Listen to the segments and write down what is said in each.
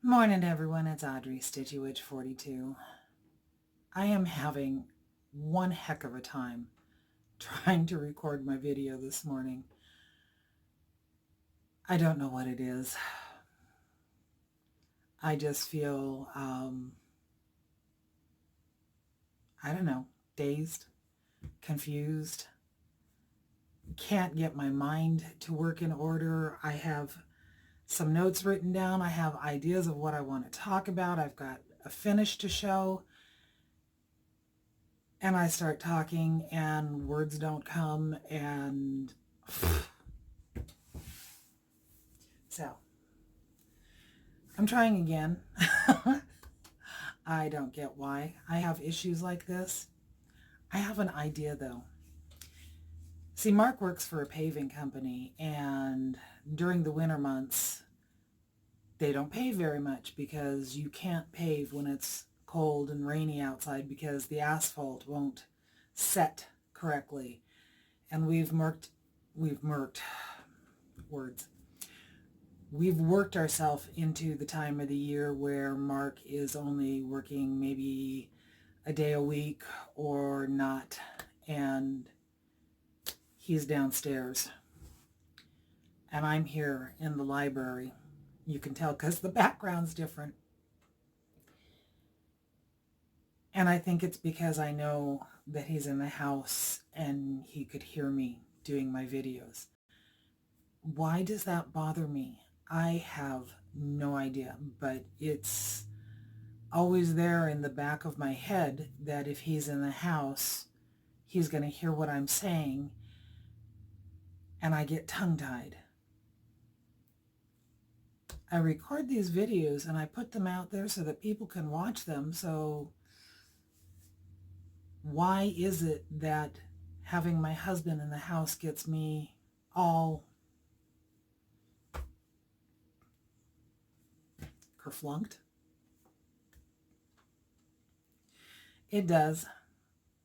Morning everyone, it's Audrey, Stitchy Witch 42. I am having one heck of a time trying to record my video this morning. I don't know what it is. I just feel, I don't know, dazed, confused, can't get my mind to work in order. I have some notes written down. I have ideas of what I want to talk about. I've got a finish to show. And I start talking and words don't come, and so I'm trying again. I don't get why I have issues like this. I have an idea though. See, Mark works for a paving company, and during the winter months, they don't pave very much because you can't pave when it's cold and rainy outside because the asphalt won't set correctly. And we've worked ourselves into the time of the year where Mark is only working maybe a day a week or not, and he's downstairs and I'm here in the library. You can tell because the background's different. And I think it's because I know that he's in the house and he could hear me doing my videos. Why does that bother me? I have no idea, but it's always there in the back of my head that if he's in the house, he's going to hear what I'm saying, and I get tongue-tied. I record these videos and I put them out there so that people can watch them, so why is it that having my husband in the house gets me all kerflunked? It does.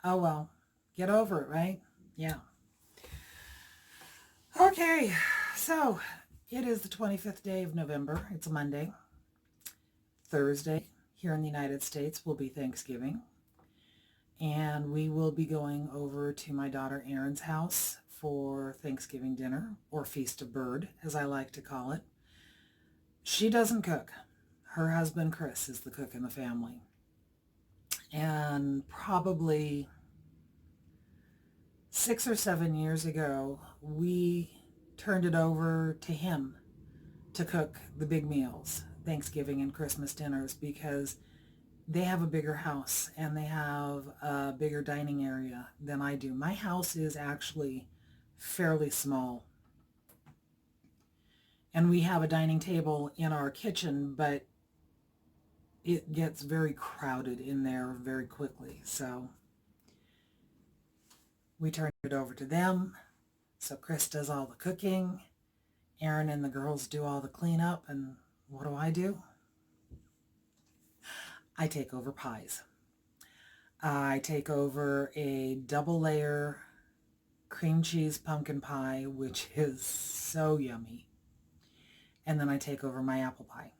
Oh well, get over it, right? Yeah. Okay, so it is the 25th day of November. It's a Monday. Thursday here in the United States will be Thanksgiving. And we will be going over to my daughter Erin's house for Thanksgiving dinner, or Feast of Bird, as I like to call it. She doesn't cook. Her husband, Chris, is the cook in the family. And probably 6 or 7 years ago, we turned it over to him to cook the big meals, Thanksgiving and Christmas dinners, because they have a bigger house and they have a bigger dining area than I do. My house is actually fairly small. And we have a dining table in our kitchen, but it gets very crowded in there very quickly. So we turned it over to them. So Chris does all the cooking. Erin and the girls do all the cleanup. And what do? I take over pies. I take over a double layer cream cheese pumpkin pie, which is so yummy. And then I take over my apple pie.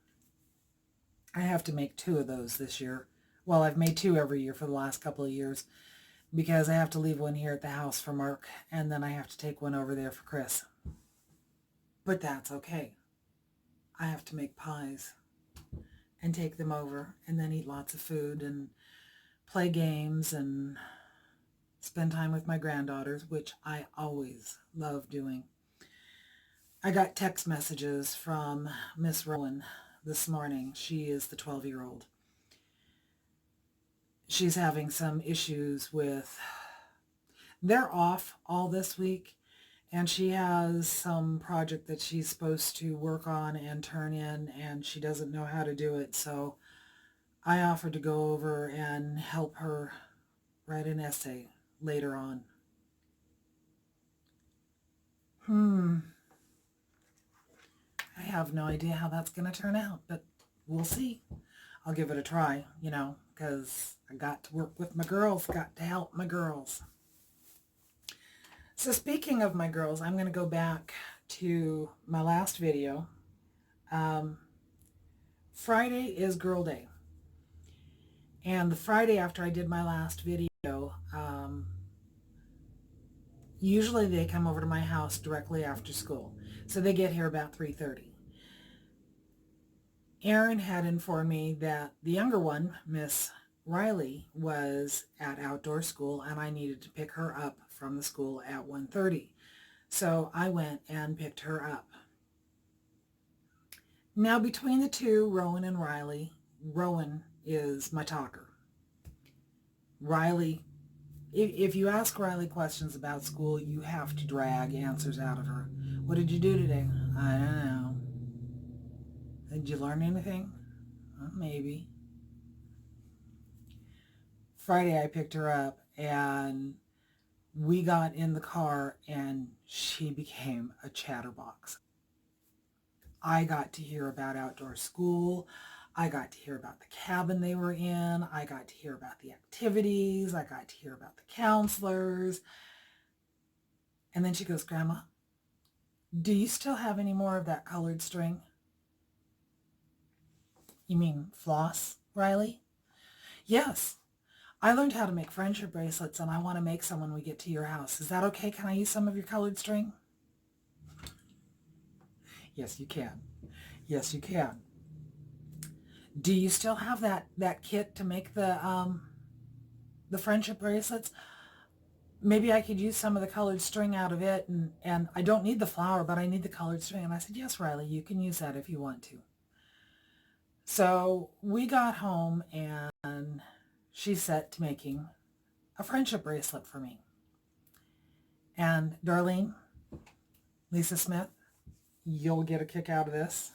I have to make 2 of those this year. Well, I've made 2 every year for the last couple of years because I have to leave one here at the house for Mark, and then I have to take one over there for Chris. But that's okay. I have to make pies and take them over and then eat lots of food and play games and spend time with my granddaughters, which I always love doing. I got text messages from Miss Rowan this morning. She is the 12-year-old. She's having some issues with, they're off all this week, and she has some project that she's supposed to work on and turn in, and she doesn't know how to do it. So I offered to go over and help her write an essay later on. I have no idea how that's going to turn out, but we'll see. I'll give it a try, because I got to work with my girls, got to help my girls. So speaking of my girls, I'm going to go back to my last video. Friday is girl day. And the Friday after I did my last video, usually they come over to my house directly after school. So they get here about 3:30. Erin had informed me that the younger one, Miss Riley, was at outdoor school and I needed to pick her up from the school at 1:30. So I went and picked her up. Now between the two, Rowan and Riley, Rowan is my talker. Riley, if you ask Riley questions about school, you have to drag answers out of her. What did you do today? I don't know. Did you learn anything? Maybe. Friday I picked her up and we got in the car and she became a chatterbox. I got to hear about outdoor school. I got to hear about the cabin they were in. I got to hear about the activities. I got to hear about the counselors. And then she goes, Grandma, do you still have any more of that colored string? You mean floss, Riley? Yes. I learned how to make friendship bracelets and I want to make some when we get to your house. Is that okay? Can I use some of your colored string? Yes, you can. Yes, you can. Do you still have that kit to make the friendship bracelets? Maybe I could use some of the colored string out of it, and I don't need the flower, but I need the colored string. And I said, yes, Riley, you can use that if you want to. So we got home and she's set to making a friendship bracelet for me. And Darlene, Lisa Smith, you'll get a kick out of this.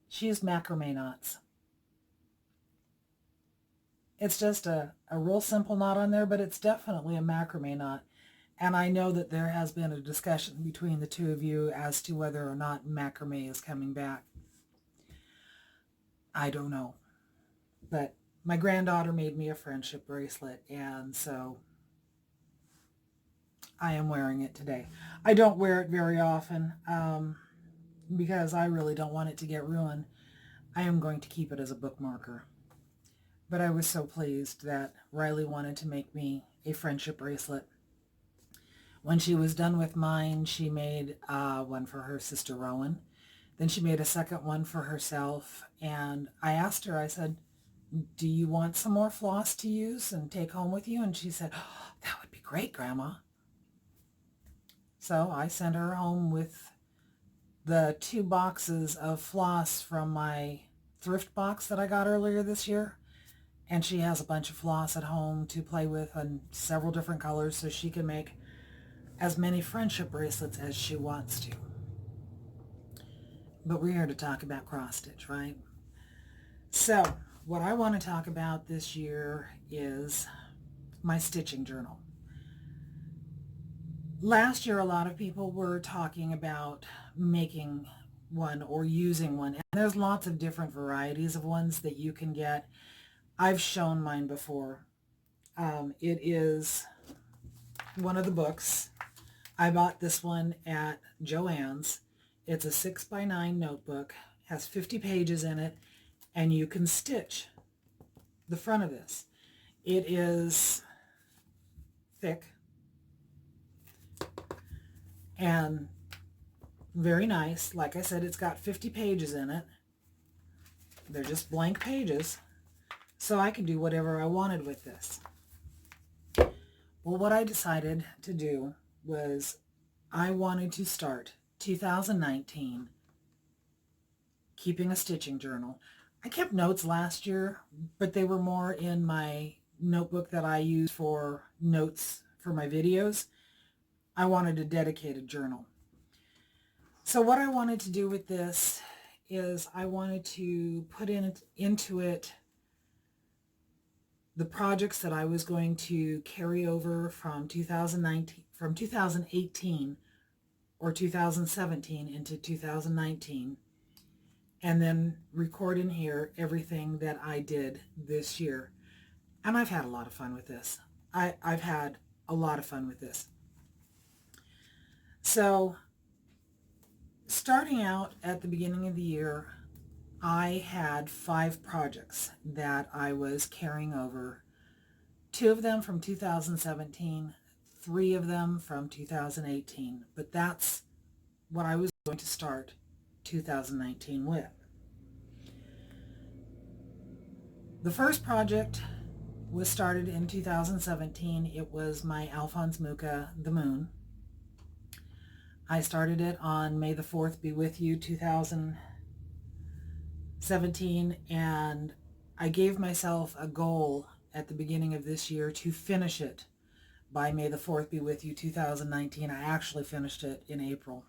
She used macrame knots. It's just a real simple knot on there, but it's definitely a macrame knot. And I know that there has been a discussion between the two of you as to whether or not macrame is coming back. I don't know. But my granddaughter made me a friendship bracelet, and so I am wearing it today. I don't wear it very often because I really don't want it to get ruined. I am going to keep it as a bookmarker. But I was so pleased that Riley wanted to make me a friendship bracelet. When she was done with mine, she made one for her sister Rowan. Then she made a second one for herself. And I asked her, I said, do you want some more floss to use and take home with you? And she said, oh, that would be great, Grandma. So I sent her home with the 2 boxes of floss from my thrift box that I got earlier this year. And she has a bunch of floss at home to play with in several different colors so she can make as many friendship bracelets as she wants to. But we're here to talk about cross stitch, right? So what I want to talk about this year is my stitching journal. Last year, a lot of people were talking about making one or using one. And there's lots of different varieties of ones that you can get. I've shown mine before. It is one of the books. I bought this one at Joann's. It's a 6x9 notebook, has 50 pages in it, and you can stitch the front of this. It is thick and very nice. Like I said, it's got 50 pages in it. They're just blank pages, so I can do whatever I wanted with this. Well, what I decided to do was I wanted to start 2019 keeping a stitching journal. I kept notes last year, but they were more in my notebook that I use for notes for my videos. I wanted a dedicated journal. So what I wanted to do with this is I wanted to put into it the projects that I was going to carry over from 2018 or 2017 into 2019, and then record in here everything that I did this year. And I've had a lot of fun with this. I've had a lot of fun with this. So starting out at the beginning of the year, I had 5 projects that I was carrying over, 2 of them from 2017, 3 of them from 2018, but that's what I was going to start 2019 with. The first project was started in 2017. It was my Alphonse Mucha, The Moon. I started it on May the 4th be with you 2017, and I gave myself a goal at the beginning of this year to finish it by May the 4th be with you 2019. I actually finished it in April.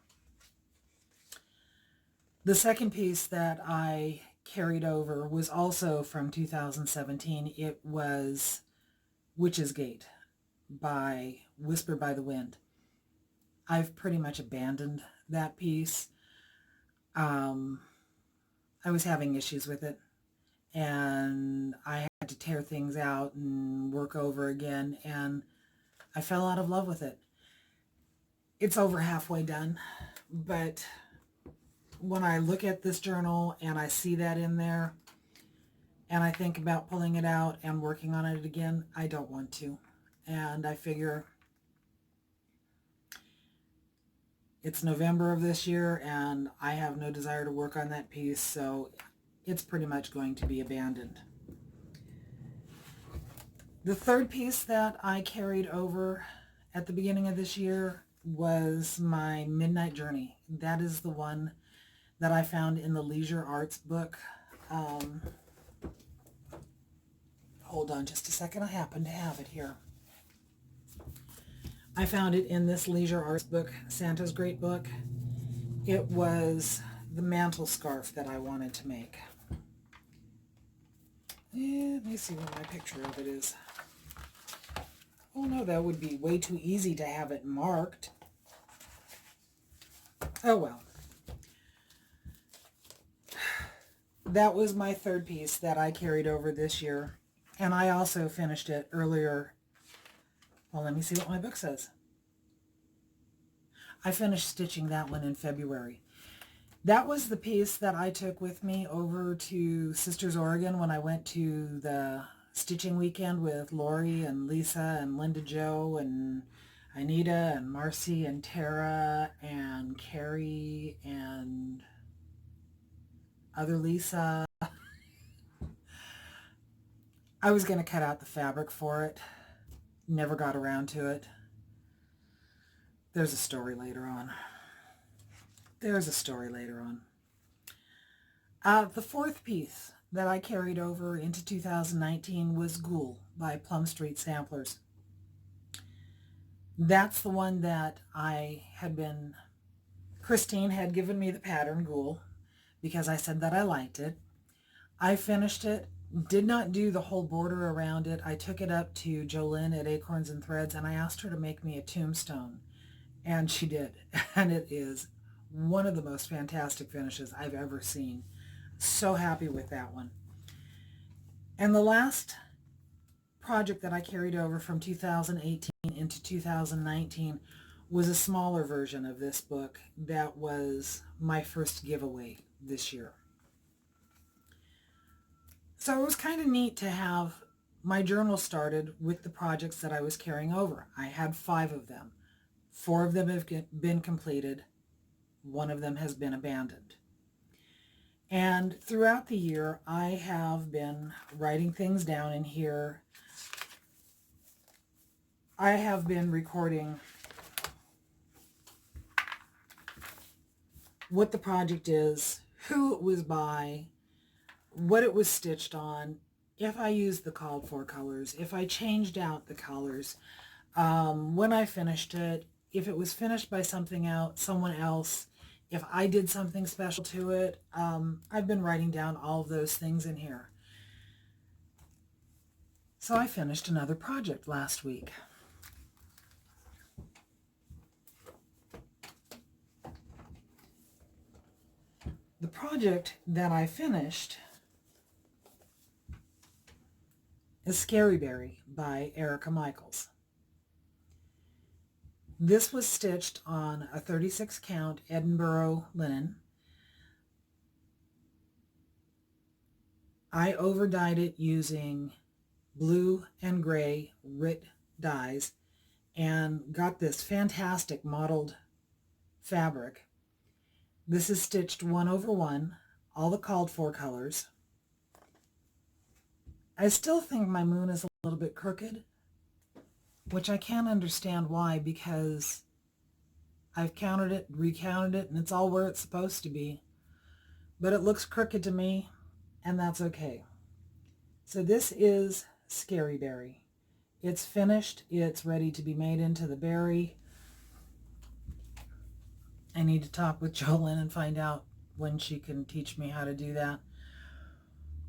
The second piece that I carried over was also from 2017. It was Witch's Gate by Whisper by the Wind. I've pretty much abandoned that piece. I was having issues with it, and I had to tear things out and work over again, and I fell out of love with it. It's over halfway done, but when I look at this journal and I see that in there, and I think about pulling it out and working on it again, I don't want to. And I figure it's November of this year, and I have no desire to work on that piece, so it's pretty much going to be abandoned. The third piece that I carried over at the beginning of this year was my Midnight Journey. That is the one that I found in the Leisure Arts book. Hold on just a second. I happen to have it here. I found it in this Leisure Arts book, Santa's Great Book. It was the mantle scarf that I wanted to make. Let me see what my picture of it is. Oh no, that would be way too easy to have it marked. Oh well. That was my third piece that I carried over this year. And I also finished it earlier. Well, let me see what my book says. I finished stitching that one in February. That was the piece that I took with me over to Sisters, Oregon when I went to the stitching weekend with Lori and Lisa and Linda Jo and Anita and Marcy and Tara and Carrie and other Lisa. I was going to cut out the fabric for it. Never got around to it. There's a story later on. There's a story later on. The fourth piece that I carried over into 2019 was Ghoul by Plum Street Samplers. That's the one that Christine had given me the pattern, Ghoul, because I said that I liked it. I finished it, did not do the whole border around it. I took it up to Jolynn at Acorns and Threads, and I asked her to make me a tombstone, and she did. And it is one of the most fantastic finishes I've ever seen. So happy with that one. And the last project that I carried over from 2018 into 2019 was a smaller version of this book that was my first giveaway this year. So it was kind of neat to have my journal started with the projects that I was carrying over. I had 5 of them. 4 of them have been completed. 1 of them has been abandoned. And throughout the year, I have been writing things down in here. I have been recording what the project is, who it was by, what it was stitched on, if I used the called for colors, if I changed out the colors, when I finished it, if it was finished by someone else, if I did something special to it. I've been writing down all of those things in here. So I finished another project last week. The project that I finished is Scaryberry by Erica Michaels. This was stitched on a 36 count Edinburgh linen. I over-dyed it using blue and gray RIT dyes and got this fantastic mottled fabric. This is stitched 1/1, all the called for colors. I still think my moon is a little bit crooked, which I can't understand why, because I've counted it, recounted it, and it's all where it's supposed to be. But it looks crooked to me, and that's okay. So this is Scary Berry. It's finished. It's ready to be made into the berry. I need to talk with Jolyn and find out when she can teach me how to do that.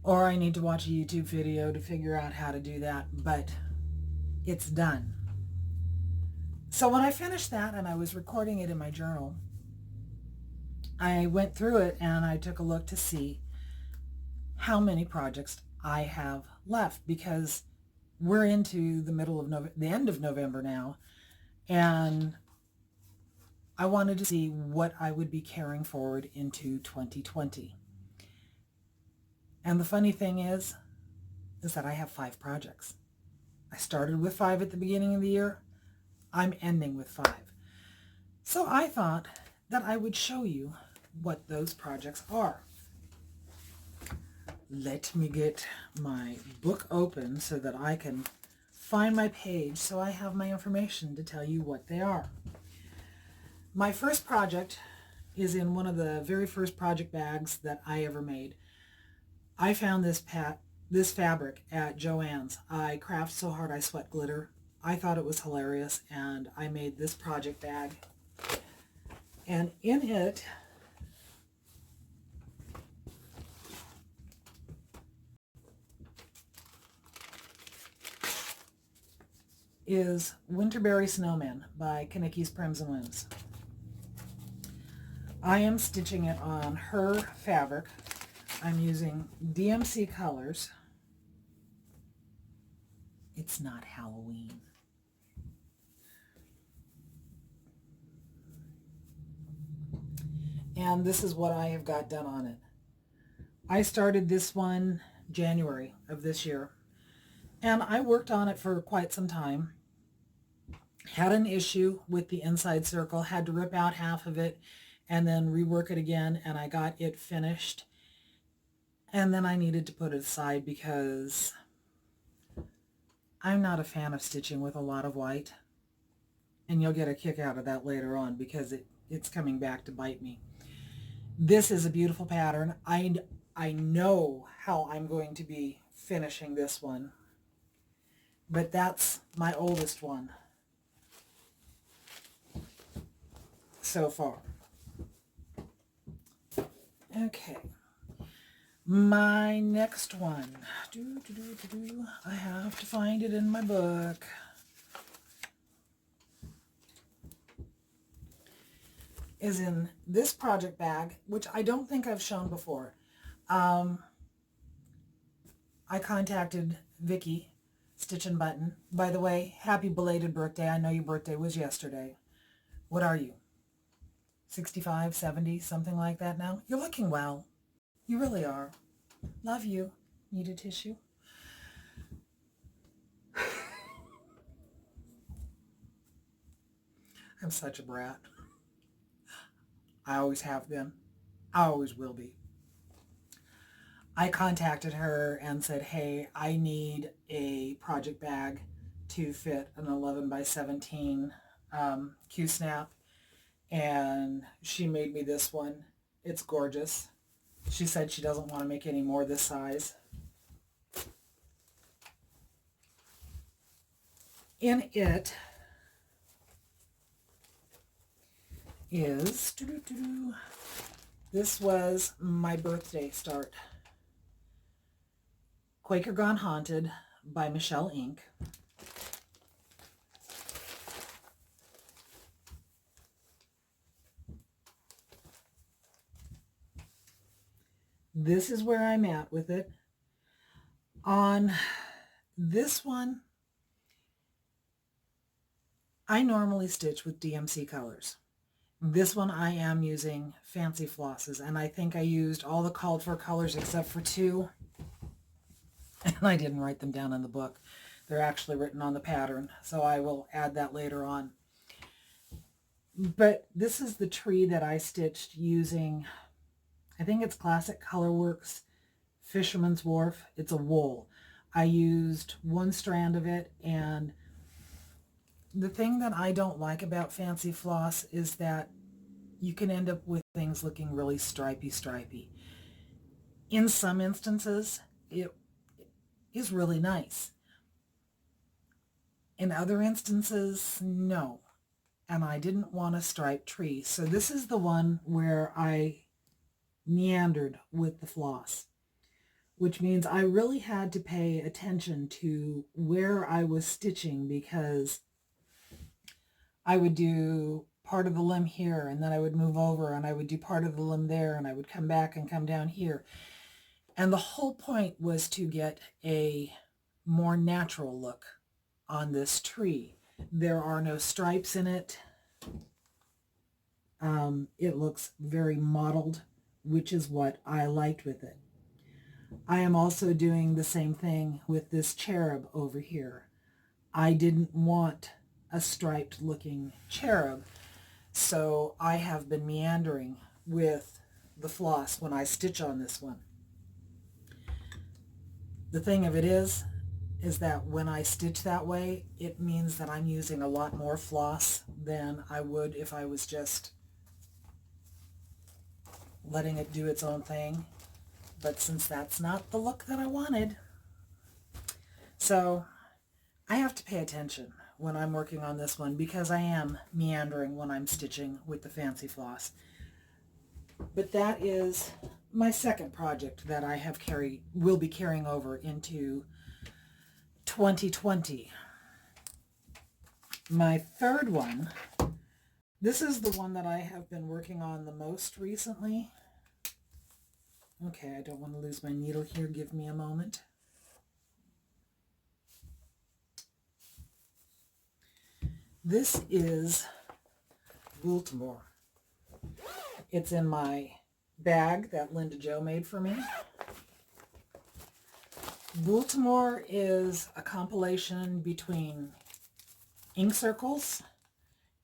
Or I need to watch a YouTube video to figure out how to do that, but it's done. So when I finished that and I was recording it in my journal, I went through it and I took a look to see how many projects I have left, because we're into the middle of the end of November now, and I wanted to see what I would be carrying forward into 2020. And the funny thing is that I have 5 projects. I started with 5 at the beginning of the year. I'm ending with 5. So I thought that I would show you what those projects are. Let me get my book open so that I can find my page so I have my information to tell you what they are. My first project is in one of the very first project bags that I ever made. I found this fabric at Joann's. I craft so hard I sweat glitter. I thought it was hilarious, and I made this project bag. And in it is Wnterberry Snowmen by Kaniki's Prims and Whims. I am stitching it on her fabric. I'm using DMC colors. It's not Halloween. And this is what I have got done on it. I started this one January of this year, and I worked on it for quite some time. Had an issue with the inside circle, had to rip out half of it and then rework it again, and I got it finished. And then I needed to put it aside because I'm not a fan of stitching with a lot of white. And you'll get a kick out of that later on because it's coming back to bite me. This is a beautiful pattern. I know how I'm going to be finishing this one, but that's my oldest one so far. Okay, my next one, I have to find it in my book. Is in this project bag, which I don't think I've shown before. I contacted Vicky, Stitch and Button. By the way, happy belated birthday. I know your birthday was yesterday. What are you? 65, 70, something like that now? You're looking well. You really are. Love you. Need a tissue? I'm such a brat. I always have been. I always will be. I contacted her and said, hey, I need a project bag to fit an 11 by 17 Q-snap. And she made me this one. It's gorgeous. She said she doesn't want to make any more this size. In it is, this was my birthday start. Quaker Gone Haunted by Michelle Inc. This is where I'm at with it. On this one, I normally stitch with DMC colors. This one I am using fancy flosses, and I think I used all the called for colors except for 2. And I didn't write them down in the book. They're actually written on the pattern, so I will add that later on. But this is the tree that I stitched using, I think it's Classic Colorworks Fisherman's Wharf. It's a wool. I used one strand of it, and the thing that I don't like about fancy floss is that you can end up with things looking really stripy. In some instances, it is really nice. In other instances, no. And I didn't want a striped tree. So this is the one where I meandered with the floss, which means I really had to pay attention to where I was stitching, because I would do part of the limb here, and then I would move over, and I would do part of the limb there, and I would come back and come down here. And the whole point was to get a more natural look on this tree. There are no stripes in it. It looks very mottled, which is what I liked with it. I am also doing the same thing with this cherub over here. I didn't want a striped looking cherub, so I have been meandering with the floss when I stitch on this one. The thing of it is that when I stitch that way, it means that I'm using a lot more floss than I would if I was just letting it do its own thing. But since that's not the look that I wanted, so I have to pay attention when I'm working on this one, because I am meandering when I'm stitching with the fancy floss. But that is my second project that I will be carrying over into 2020. My third one, this is the one that I have been working on the most recently. Okay, I don't want to lose my needle here. Give me a moment. This is Wnterberry. It's in my bag that Linda Jo made for me. Wnterberry is a compilation between Ink Circles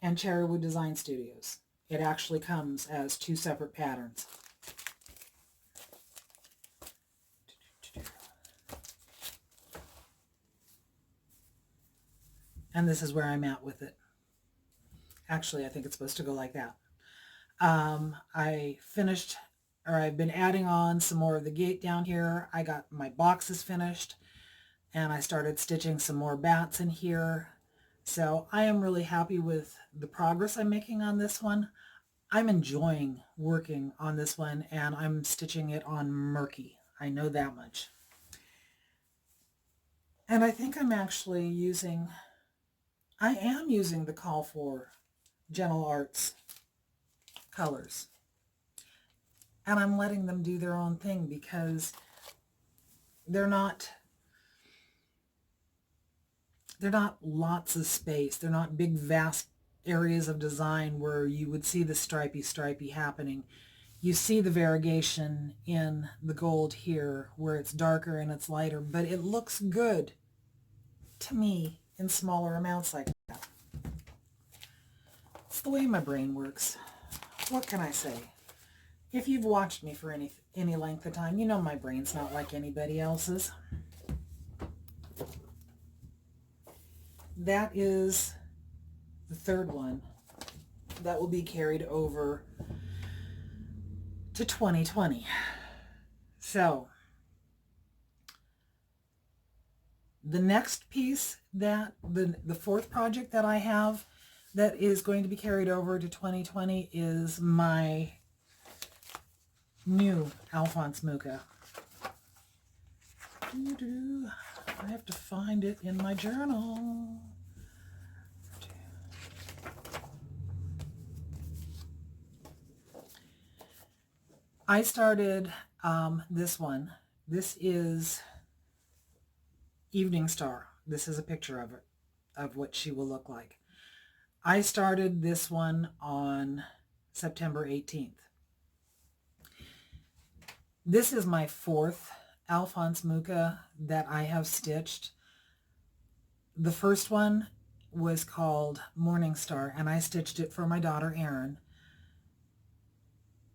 and Cherrywood Design Studios. It actually comes as two separate patterns. And this is where I'm at with it. Actually, I think it's supposed to go like that. I've been adding on some more of the gate down here. I got my boxes finished, and I started stitching some more bats in here. So I am really happy with the progress I'm making on this one. I'm enjoying working on this one, and I'm stitching it on murky. I know that much. And I think I am using the Call for Gentle Arts colors. And I'm letting them do their own thing, because they're not lots of space. They're not big, vast areas of design where you would see the stripy happening. You see the variegation in the gold here, where it's darker and it's lighter, but it looks good to me in smaller amounts like that. It's the way my brain works. What can I say? If you've watched me for any length of time, you know my brain's not like anybody else's. That is the third one that will be carried over to 2020. So the next piece, that the fourth project that I have that is going to be carried over to 2020 is my new Alphonse Mucha. I have to find it in my journal. I started this one. This is Evening Star. This is a picture of it, of what she will look like. I started this one on September 18th. This is my fourth Alphonse Mucha that I have stitched. The first one was called Morning Star, and I stitched it for my daughter Erin.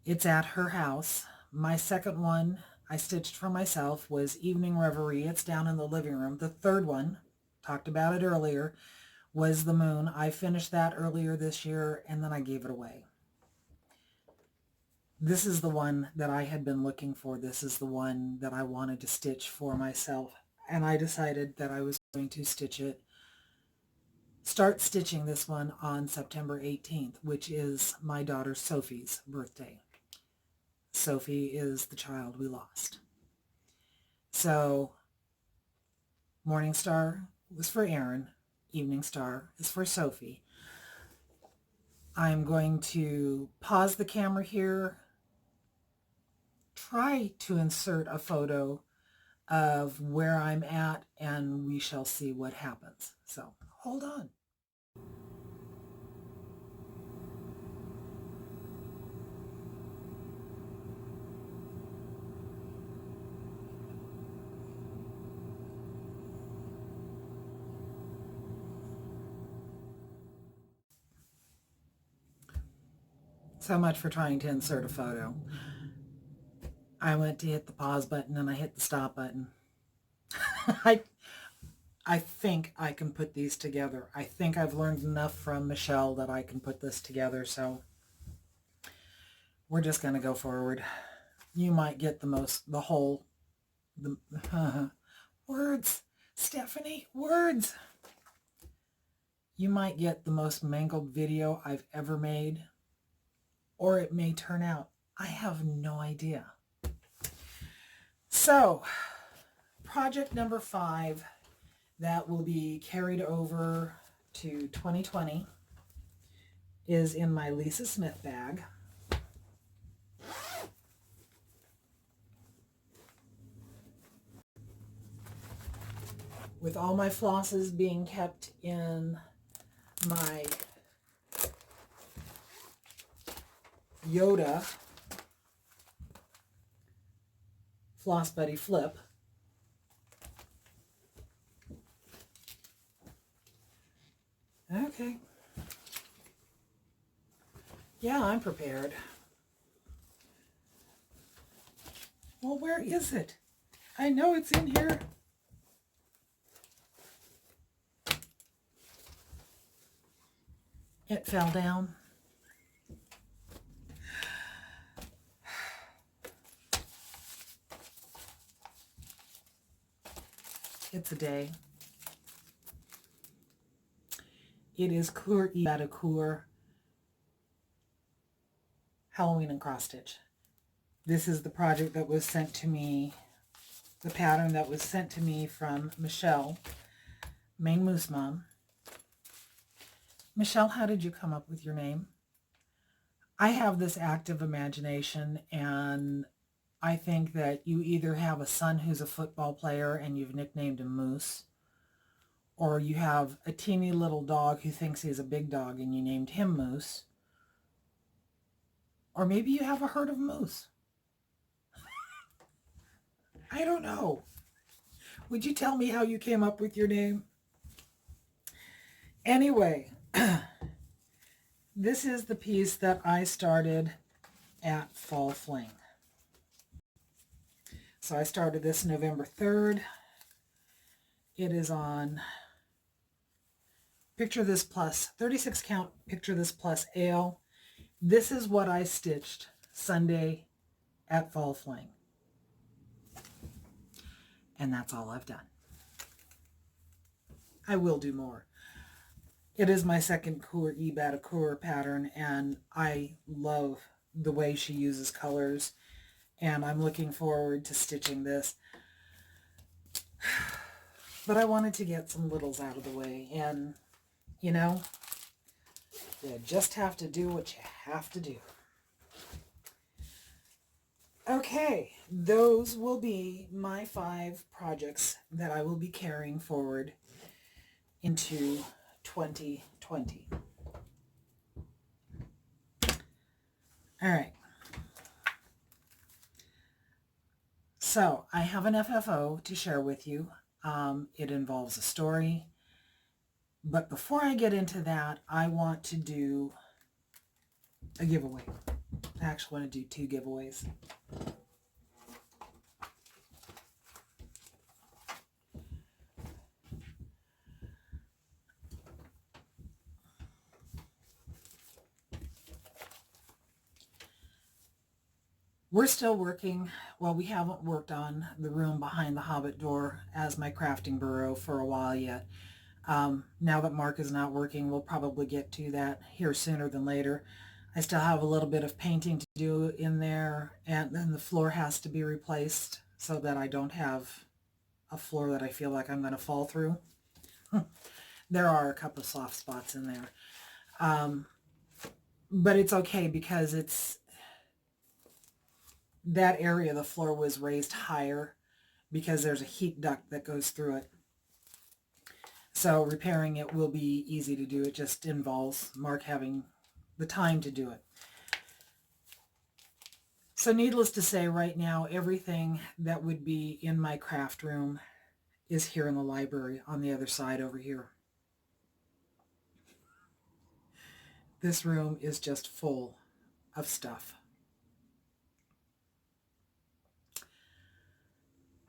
It's at her house. My second one I stitched for myself was Evening Reverie. It's down in the living room. The third one, talked about it earlier, was The Moon. I finished that earlier this year, and then I gave it away. This is the one that I had been looking for. This is the one that I wanted to stitch for myself, and I decided that I was going to start stitching this one on September 18th, which is my daughter Sophie's birthday. Sophie is the child we lost. So Morning Star was for Erin. Evening Star is for Sophie. I'm going to pause the camera here, try to insert a photo of where I'm at, and we shall see what happens. So hold on. So much for trying to insert a photo. I went to hit the pause button and I hit the stop button. I think I can put these together. I think I've learned enough from Michelle that I can put this together, so we're just going to go forward. You might get words, Stephanie, words. You might get the most mangled video I've ever made, or it may turn out. I have no idea. So, project number 5 that will be carried over to 2020 is in my Lisa Smith bag. With all my flosses being kept in my Yoda Floss Buddy Flip. Okay. Yeah, I'm prepared. Well, where is it? I know it's in here. It fell down. It's a day. It is Cuore Batticuore Halloween and Cross Stitch. This is the project that was sent to me, the pattern that was sent to me from Michelle, Maine Moose Mom. Michelle, how did you come up with your name? I have this active imagination, and I think that you either have a son who's a football player and you've nicknamed him Moose, or you have a teeny little dog who thinks he's a big dog and you named him Moose, or maybe you have a herd of moose. I don't know. Would you tell me how you came up with your name? Anyway, this is the piece that I started at Fall Fling. So I started this November 3rd. It is on Picture This Plus, 36 count Picture This Plus Ale. This is what I stitched Sunday at Fall Fling. And that's all I've done. I will do more. It is my second Cuore Batticuore pattern, and I love the way she uses colors, and I'm looking forward to stitching this. But I wanted to get some littles out of the way, and, you know, you just have to do what you have to do. Okay, those will be my 5 projects that I will be carrying forward into 2020. All right. So I have an FFO to share with you. It involves a story. But before I get into that, I want to do a giveaway. I actually want to do 2 giveaways. We're still working, well, we haven't worked on the room behind the Hobbit door as my crafting bureau for a while yet. Now that Mark is not working, we'll probably get to that here sooner than later. I still have a little bit of painting to do in there, and then the floor has to be replaced so that I don't have a floor that I feel like I'm going to fall through. There are a couple of soft spots in there. But it's okay because that area of the floor was raised higher because there's a heat duct that goes through it. So repairing it will be easy to do. It just involves Mark having the time to do it. So needless to say, right now, everything that would be in my craft room is here in the library on the other side over here. This room is just full of stuff.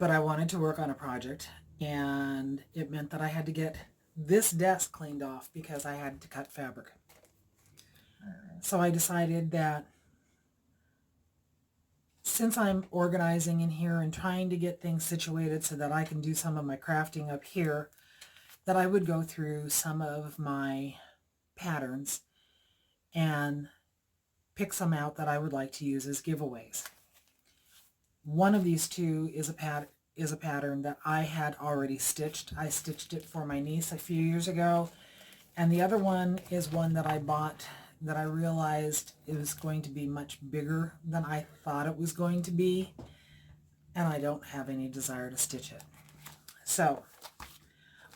But I wanted to work on a project, and it meant that I had to get this desk cleaned off because I had to cut fabric. So I decided that since I'm organizing in here and trying to get things situated so that I can do some of my crafting up here, that I would go through some of my patterns and pick some out that I would like to use as giveaways. One of these 2 is a pattern that I had already stitched. I stitched it for my niece a few years ago. And the other one is one that I bought that I realized it was going to be much bigger than I thought it was going to be. And I don't have any desire to stitch it. So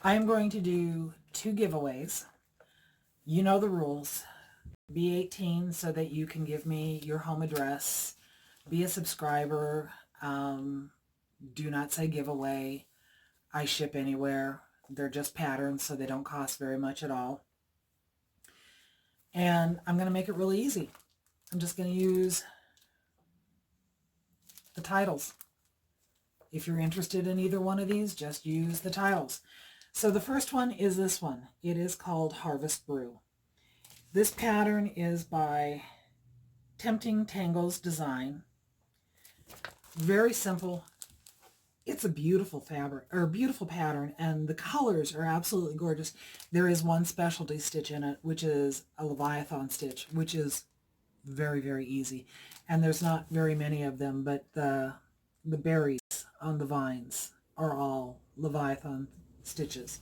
I am going to do 2 giveaways. You know the rules. Be 18 so that you can give me your home address. Be a subscriber. Do not say giveaway. I ship anywhere. They're just patterns, so they don't cost very much at all. And I'm going to make it really easy. I'm just going to use the titles. If you're interested in either one of these, just use the titles. So the first one is this one. It is called Harvest Brew. This pattern is by Tempting Tangles Design. Very simple. It's a beautiful fabric, or a beautiful pattern, and the colors are absolutely gorgeous. There is one specialty stitch in it, which is a Leviathan stitch, which is very, very easy. And there's not very many of them, but the berries on the vines are all Leviathan stitches,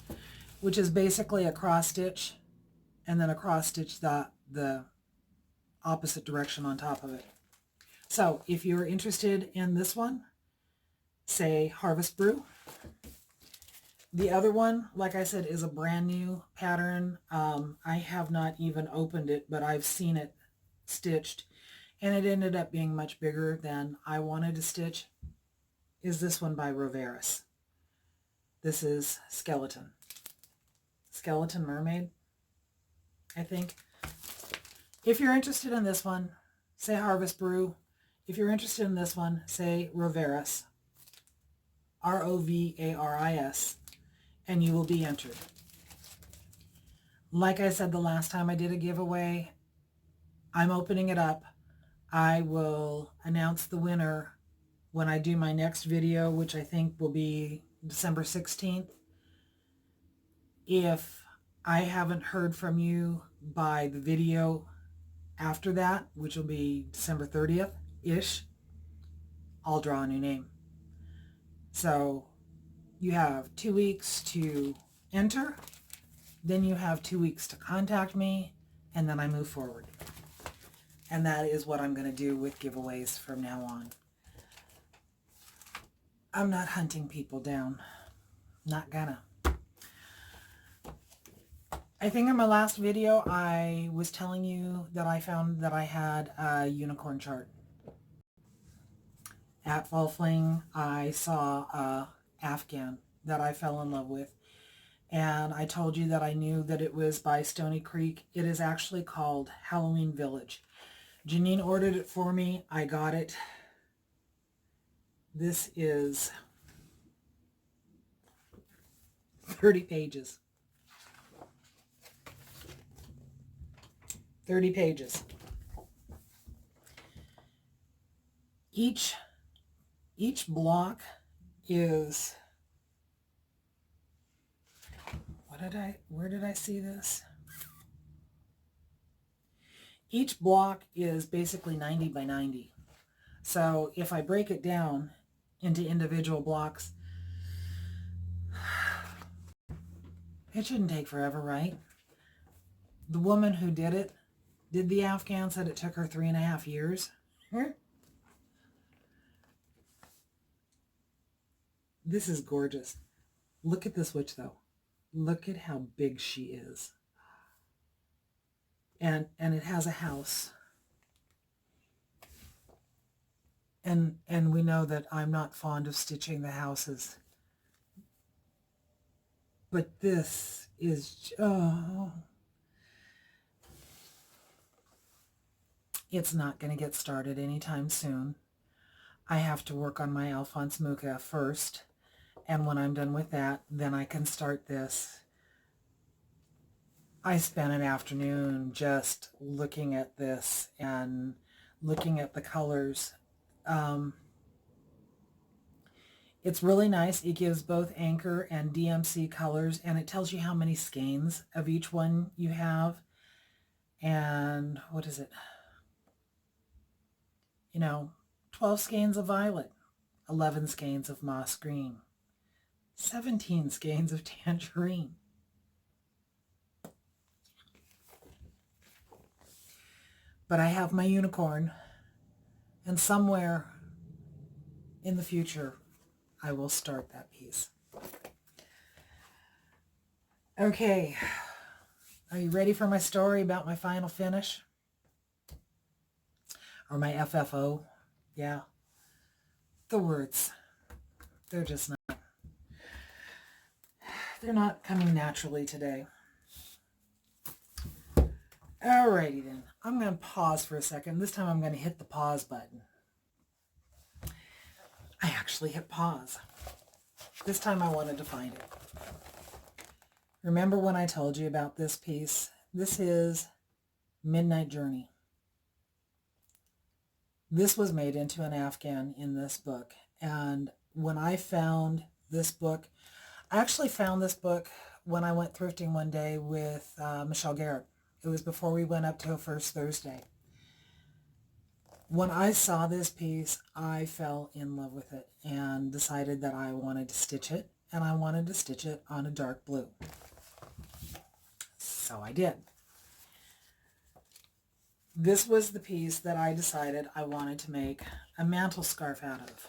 which is basically a cross stitch, and then a cross stitch the opposite direction on top of it. So if you're interested in this one, say Harvest Brew. The other one, like I said, is a brand new pattern. I have not even opened it, but I've seen it stitched, and it ended up being much bigger than I wanted to stitch. Is this one by Roveris. This is Skeleton Mermaid, I think. If you're interested in this one, say Harvest Brew. If you're interested in this one, say Roveris. Rovaris, and you will be entered. Like I said the last time I did a giveaway, I'm opening it up. I will announce the winner when I do my next video, which I think will be December 16th. If I haven't heard from you by the video after that, which will be December 30th-ish, I'll draw a new name. So you have 2 weeks to enter, then you have 2 weeks to contact me, and then I move forward. And that is what I'm going to do with giveaways from now on. I'm not hunting people down. Not gonna. I think in my last video I was telling you that I found that I had a unicorn chart. At Fall Fling, I saw a Afghan that I fell in love with. And I told you that I knew that it was by Stony Creek. It is actually called Halloween Village. Janine ordered it for me. I got it. This is 30 pages. 30 pages. Each block is, where did I see this? Each block is basically 90 by 90. So if I break it down into individual blocks, it shouldn't take forever, right? The woman who did the Afghan, said it took her 3.5 years. This is gorgeous. Look at this witch, though. Look at how big she is. And it has a house. And we know that I'm not fond of stitching the houses. But this is, oh. It's not going to get started anytime soon. I have to work on my Alphonse Mucha first. And when I'm done with that, then I can start this. I spent an afternoon just looking at this and looking at the colors. It's really nice. It gives both Anchor and DMC colors, and it tells you how many skeins of each one you have. And what is it? 12 skeins of violet, 11 skeins of moss green, 17 skeins of tangerine. But I have my unicorn, and somewhere in the future, I will start that piece. Okay, are you ready for my story about my final finish? Or my FFO? Yeah. The words. They're just not. They're not coming naturally today. Alrighty then. I'm going to pause for a second. This time I'm going to hit the pause button. I actually hit pause. This time I wanted to find it. Remember when I told you about this piece? This is Midnight Journey. This was made into an Afghan in this book. And when I found this book, I actually found this book when I went thrifting one day with Michelle Garrett. It was before we went up to First Thursday. When I saw this piece, I fell in love with it and decided that I wanted to stitch it, and I wanted to stitch it on a dark blue. So I did. This was the piece that I decided I wanted to make a mantle scarf out of.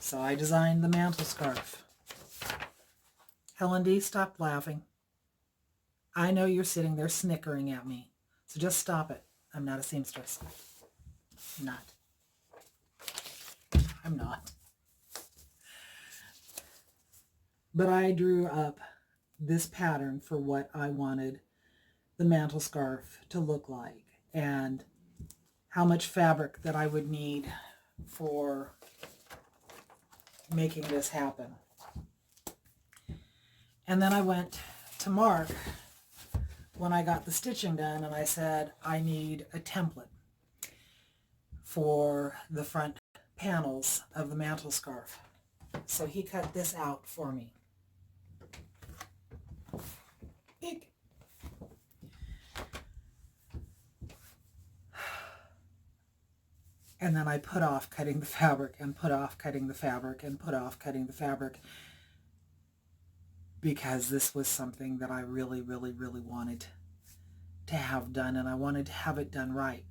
So I designed the mantle scarf. Helen D, stop laughing. I know you're sitting there snickering at me, so just stop it. I'm not a seamstress. I'm not. But I drew up this pattern for what I wanted the mantle scarf to look like and how much fabric that I would need for making this happen. And then I went to Mark when I got the stitching done and I said, I need a template for the front panels of the mantle scarf. So he cut this out for me. Eek. And then I put off cutting the fabric and put off cutting the fabric and put off cutting the fabric because this was something that I really, really, really wanted to have done, and I wanted to have it done right.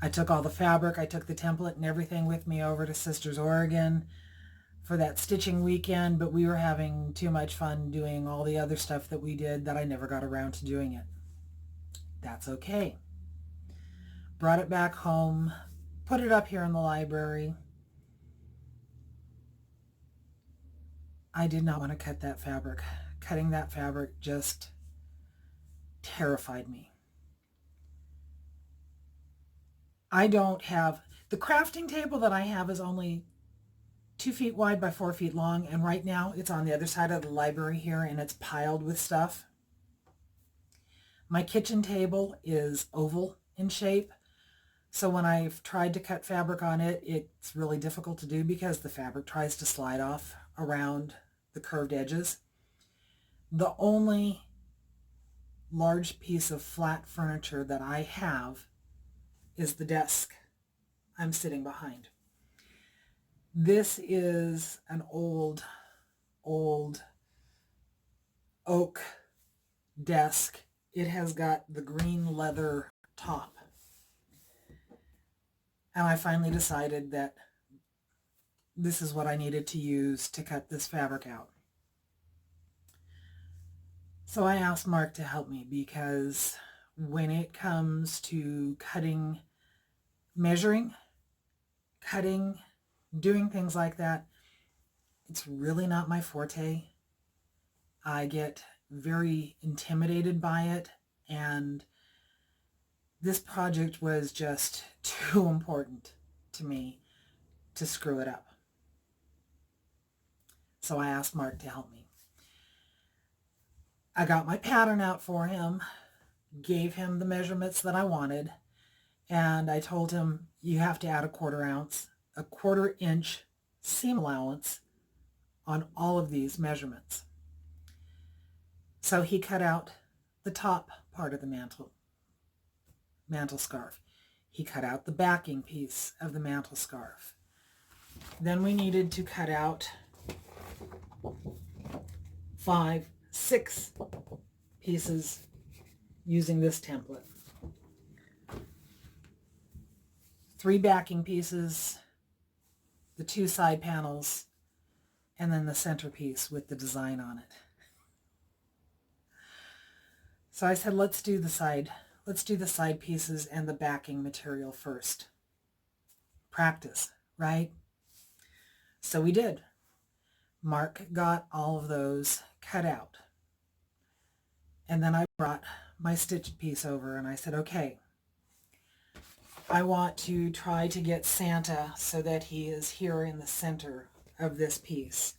I took all the fabric, I took the template and everything with me over to Sisters, Oregon for that stitching weekend, but we were having too much fun doing all the other stuff that we did that I never got around to doing it. That's okay. Brought it back home, put it up here in the library. I did not want to cut that fabric. Cutting that fabric just terrified me. I don't have, the crafting table that I have is only 2 feet wide by 4 feet long, and right now it's on the other side of the library here, and it's piled with stuff. My kitchen table is oval in shape, so when I've tried to cut fabric on it, it's really difficult to do because the fabric tries to slide off around the curved edges. The only large piece of flat furniture that I have is the desk I'm sitting behind. This is an old oak desk. It has got the green leather top. And I finally decided that this is what I needed to use to cut this fabric out. So I asked Mark to help me because when it comes to cutting, measuring, cutting, doing things like that, it's really not my forte. I get very intimidated by it, and this project was just too important to me to screw it up. So I asked Mark to help me. I got my pattern out for him, gave him the measurements that I wanted, and I told him you have to add a 1/4 inch seam allowance on all of these measurements. So he cut out the top part of the mantle scarf. He cut out the backing piece of the mantle scarf. Then we needed to cut out 5, 6 pieces using this template. 3 backing pieces, the 2 side panels, and then the centerpiece with the design on it. So I said, let's do the side pieces and the backing material first. Practice, right? So we did. Mark got all of those cut out. And then I brought my stitched piece over and I said, okay, I want to try to get Santa so that he is here in the center of this piece.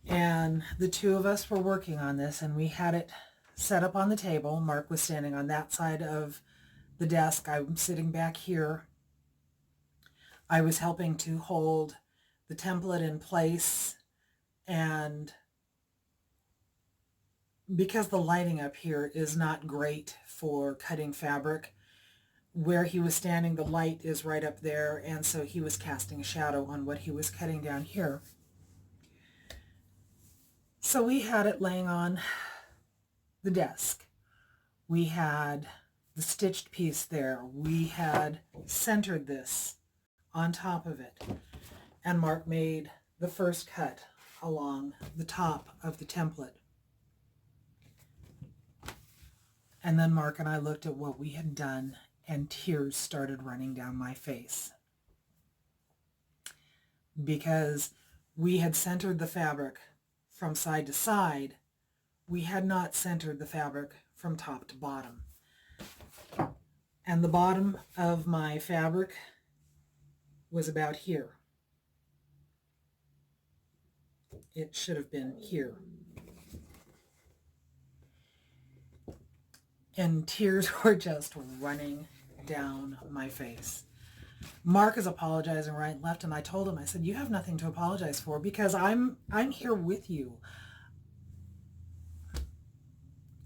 And the two of us were working on this, and we had it set up on the table. Mark was standing on that side of the desk. I'm sitting back here. I was helping to hold the template in place, and because the lighting up here is not great for cutting fabric, where he was standing, the light is right up there, and so he was casting a shadow on what he was cutting down here. So we had it laying on the desk. We had the stitched piece there. We had centered this on top of it. And Mark made the first cut along the top of the template. And then Mark and I looked at what we had done, and tears started running down my face. Because we had centered the fabric from side to side, we had not centered the fabric from top to bottom. And the bottom of my fabric was about here. It should have been here. And tears were just running down my face. Mark is apologizing right and left, and I told him, I said, you have nothing to apologize for because I'm here with you.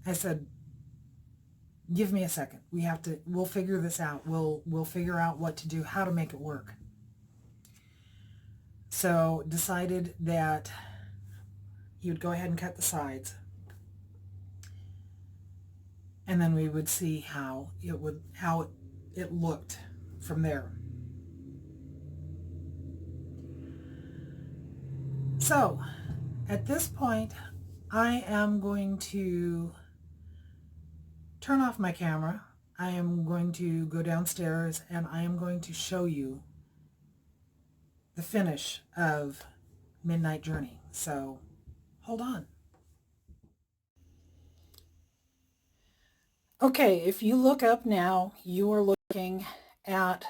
I said, give me a second. We'll figure this out. We'll figure out what to do, how to make it work. So decided that he would go ahead and cut the sides. And then we would see how it looked from there. So at this point, I am going to turn off my camera I am going to go downstairs and I am going to show you the finish of Midnight Journey. So hold on. Okay, if you look up now, you are looking at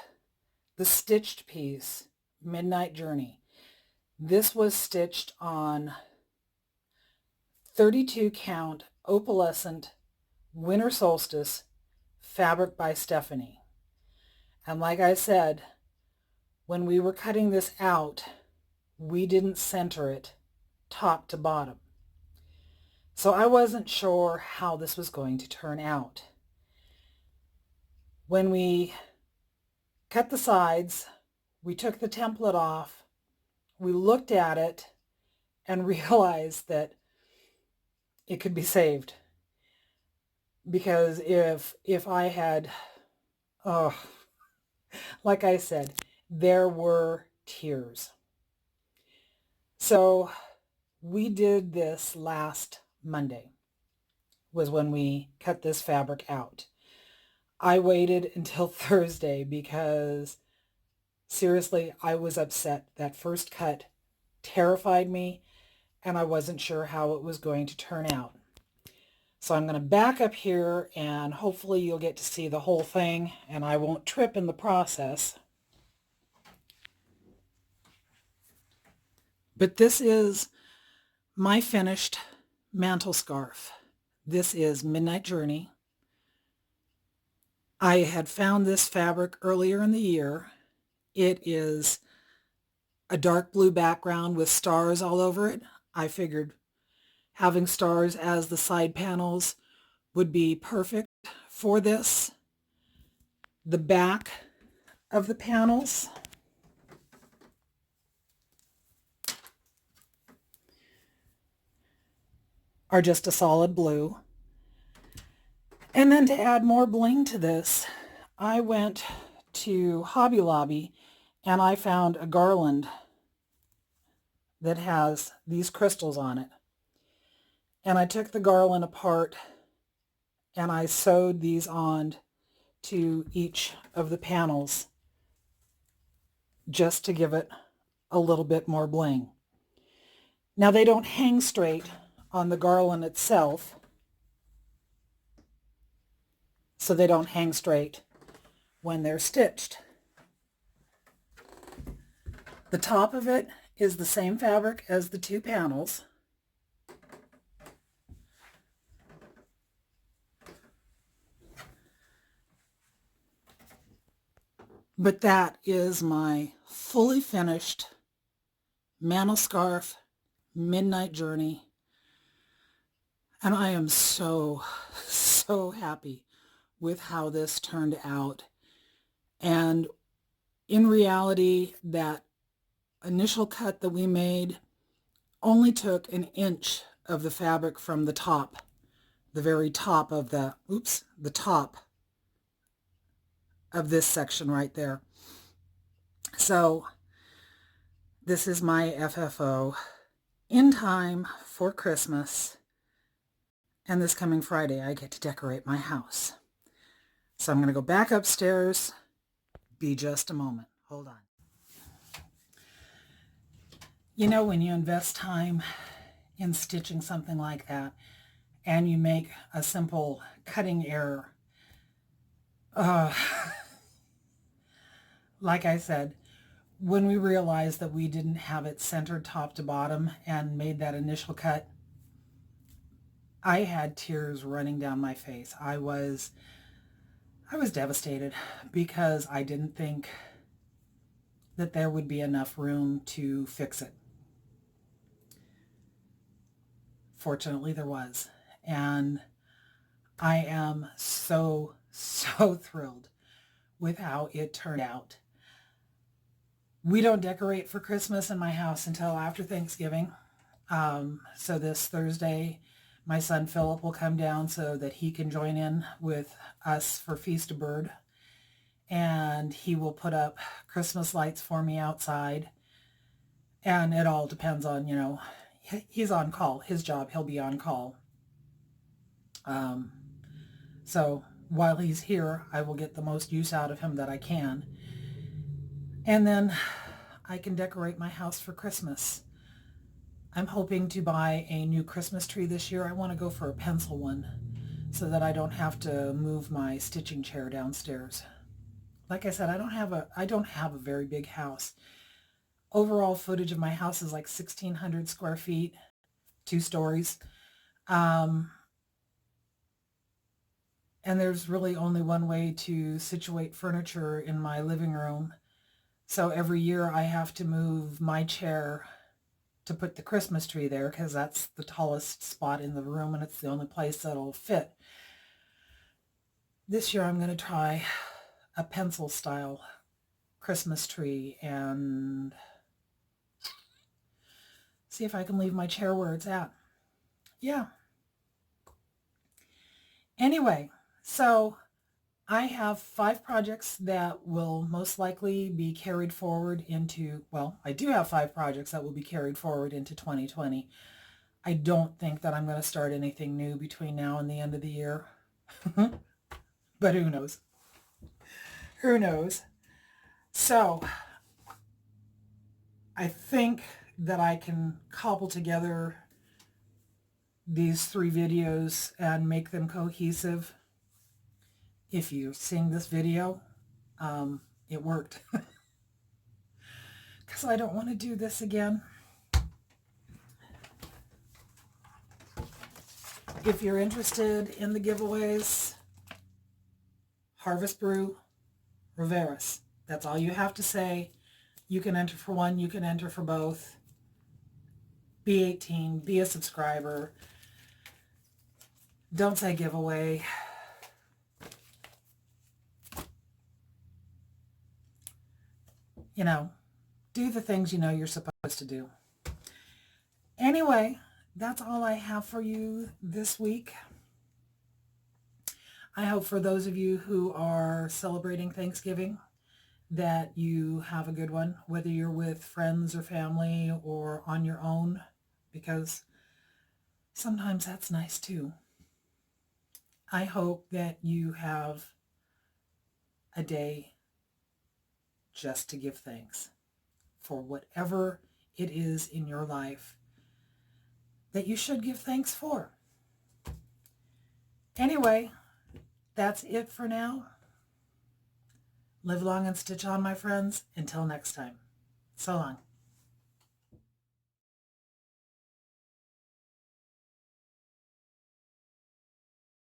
the stitched piece, Midnight Journey. This was stitched on 32 count opalescent winter solstice fabric by Stephanie. And like I said, when we were cutting this out, we didn't center it top to bottom. So I wasn't sure how this was going to turn out. When we cut the sides, we took the template off, we looked at it and realized that it could be saved. Because if I had, like I said, there were tears. So we did this last Monday, was when we cut this fabric out. I waited until Thursday because seriously, I was upset. That first cut terrified me and I wasn't sure how it was going to turn out. So I'm going to back up here and hopefully you'll get to see the whole thing and I won't trip in the process. But this is my finished mantle scarf. This is Midnight Journey. I had found this fabric earlier in the year. It is a dark blue background with stars all over it. I figured having stars as the side panels would be perfect for this. The back of the panels are just a solid blue. And then to add more bling to this, I went to Hobby Lobby and I found a garland that has these crystals on it. And I took the garland apart and I sewed these on to each of the panels just to give it a little bit more bling. Now they don't hang straight on the garland itself, so they don't hang straight when they're stitched. The top of it is the same fabric as the two panels. But that is my fully finished mantle scarf Midnight Journey. And I am so happy with how this turned out. And in reality, that initial cut that we made only took an inch of the fabric from the top, the very top of the top of this section right there. So this is my FFO in time for Christmas. And this coming Friday, I get to decorate my house. So I'm going to go back upstairs. Be just a moment. Hold on. You know, when you invest time in stitching something like that and you make a simple cutting error, like I said, when we realized that we didn't have it centered top to bottom and made that initial cut, I had tears running down my face. I was devastated because I didn't think that there would be enough room to fix it. Fortunately, there was. And I am so thrilled with how it turned out. We don't decorate for Christmas in my house until after Thanksgiving. So this Thursday, my son Philip will come down so that he can join in with us for Feast of Bird. And he will put up Christmas lights for me outside. And it all depends on, you know, he's on call. His job, he'll be on call. So while he's here, I will get the most use out of him that I can. And then I can decorate my house for Christmas. I'm hoping to buy a new Christmas tree this year. I want to go for a pencil one so that I don't have to move my stitching chair downstairs. Like I said, I don't have a very big house. Overall footage of my house is like 1,600 square feet, 2 stories. And there's really only one way to situate furniture in my living room. So every year I have to move my chair to put the Christmas tree there because that's the tallest spot in the room and it's the only place that'll fit. This year I'm going to try a pencil style Christmas tree and see if I can leave my chair where it's at. Yeah. Anyway, so I have 5 projects that will most likely be carried forward into, well, I do have 5 projects that will be carried forward into 2020. I don't think that I'm going to start anything new between now and the end of the year. But who knows? Who knows? So I think that I can cobble together these 3 videos and make them cohesive. If you're seeing this video, it worked. Because I don't want to do this again. If you're interested in the giveaways, Harvest Brew, Riveras. That's all you have to say. You can enter for one, you can enter for both. Be 18, be a subscriber. Don't say giveaway. You know, do the things you know you're supposed to do. Anyway, that's all I have for you this week. I hope for those of you who are celebrating Thanksgiving that you have a good one, whether you're with friends or family or on your own, because sometimes that's nice too. I hope that you have a day just to give thanks for whatever it is in your life that you should give thanks for. Anyway, that's it for now. Live long and stitch on, my friends. Until next time. So long.